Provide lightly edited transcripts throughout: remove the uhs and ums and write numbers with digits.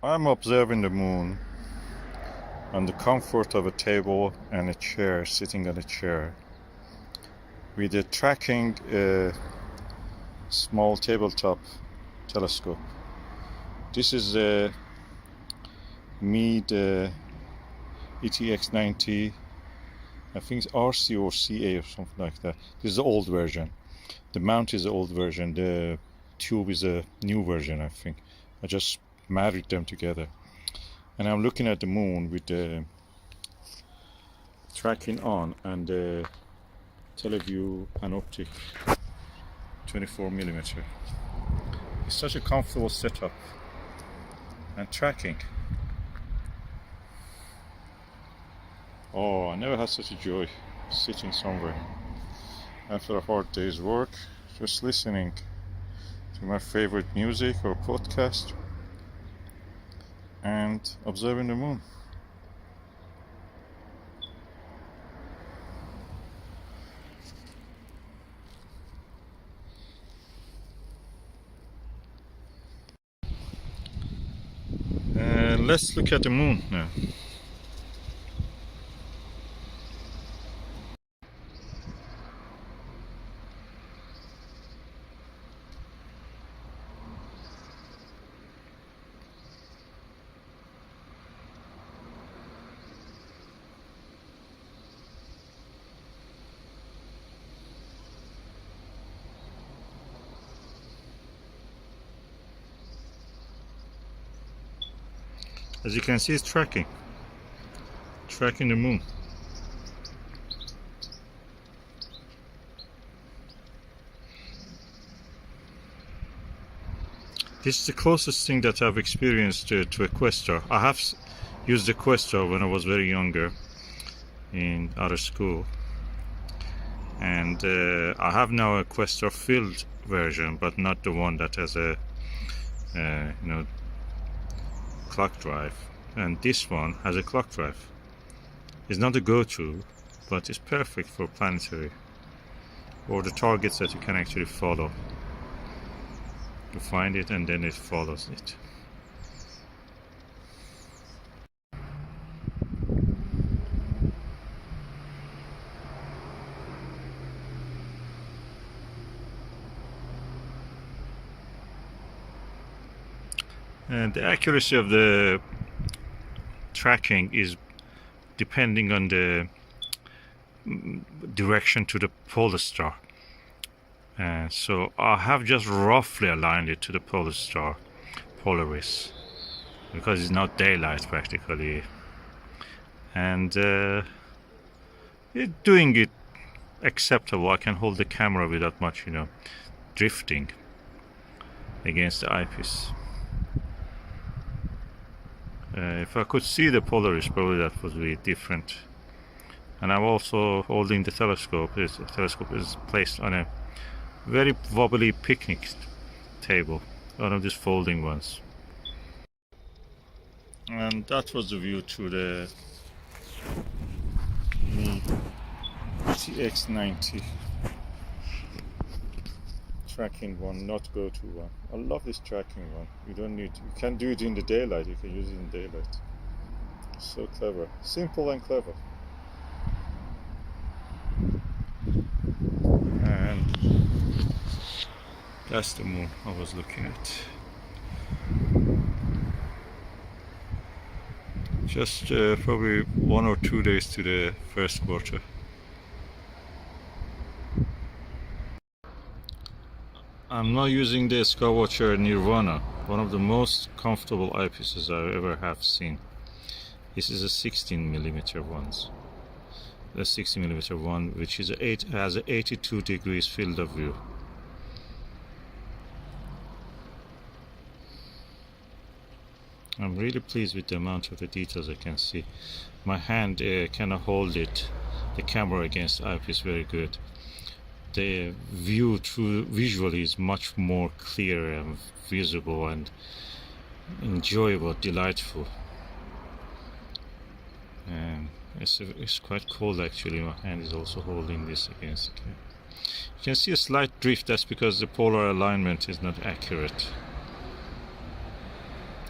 I'm observing the moon on the comfort of a table and a chair, sitting on a chair, with a tracking small tabletop telescope. This is a Meade ETX 90, I think it's RC or CA or something like that. This is the old version. The mount is the old version, the tube is a new version, I think. I just married them together. And I'm looking at the moon with the tracking on and the teleview panoptic 24mm. It's such a comfortable setup and tracking. Oh, I never had such a joy sitting somewhere after a hard day's work, just listening to my favorite music or podcast and observing the moon. Let's look at the moon now. As you can see, it's tracking the moon. This is the closest thing that I've experienced to a Questar. I have used the Questar when I was very younger in out of school, and I have now a Questar filled version, but not the one that has a clock drive. And this one has a clock drive. It's not a go-to, but it's perfect for planetary or the targets that you can actually follow. You find it and then it follows it. And the accuracy of the tracking is depending on the direction to the polar star. So I have just roughly aligned it to the polar star, Polaris, because it's not daylight practically. And it's doing it acceptable. I can hold the camera without much, drifting against the eyepiece. If I could see the Polaris, probably that would be different. And I'm also holding the telescope. The telescope is placed on a very wobbly picnic table, one of these folding ones. And that was the view to the Meade ETX 90 tracking one, not go-to one. I love this tracking one. You can do it in the daylight. You can use it in daylight. So clever, simple and clever. And that's the moon I was looking at. Just probably 1 or 2 days to the first quarter. I'm now using the Skywatcher Nirvana, one of the most comfortable eyepieces I ever have seen. This is a 16mm ones. The 16mm one, which is has an 82 degrees field of view. I'm really pleased with the amount of the details I can see. My hand cannot hold the camera against the eyepiece very good. The view visually is much more clear and visible and enjoyable, delightful. And it's quite cold actually. My hand is also holding this against the camera. You can see a slight drift. That's because the polar alignment is not accurate.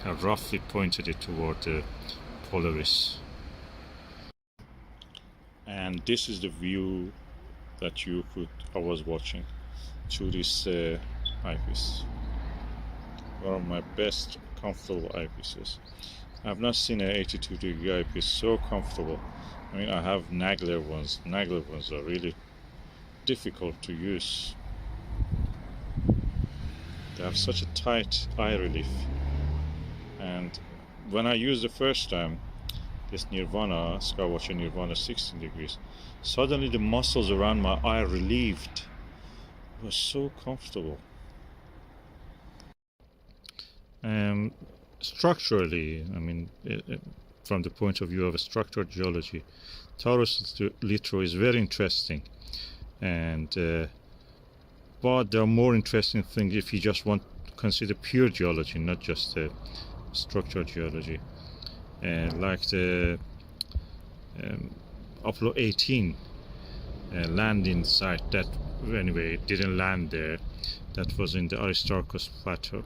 I roughly pointed it toward the Polaris. And this is the view that I was watching through this eyepiece. One of my best comfortable eyepieces. I've not seen an 82-degree eyepiece so comfortable. I mean, I have Nagler ones. Nagler ones are really difficult to use. They have such a tight eye relief. And when I used the first time, this Nirvana, Skywatcher Nirvana 16 degrees, suddenly the muscles around my eye relieved. It was so comfortable. Structurally, I mean, from the point of view of a structural geology, Taurus litho is very interesting, and but there are more interesting things if you just want to consider pure geology, not just structural geology, like the Apollo 18 landing site that, anyway, it didn't land there. That was in the Aristarchus Plateau.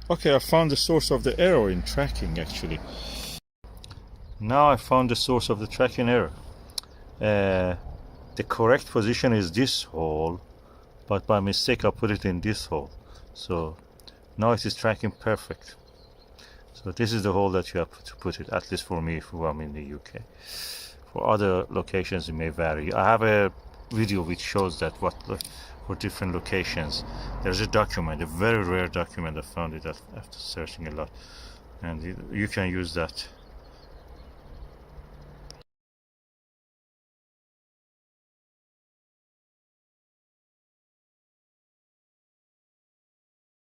Okay, I found the source of the error in tracking, actually. Now I found the source of the tracking error. The correct position is this hole, but by mistake I put it in this hole. So now it is tracking perfect. So this is the hole that you have to put it, at least for me, if I'm in the UK. For other locations it may vary. I have a video which shows that for different locations. There's a document, a very rare document. I found it after searching a lot, and you can use that.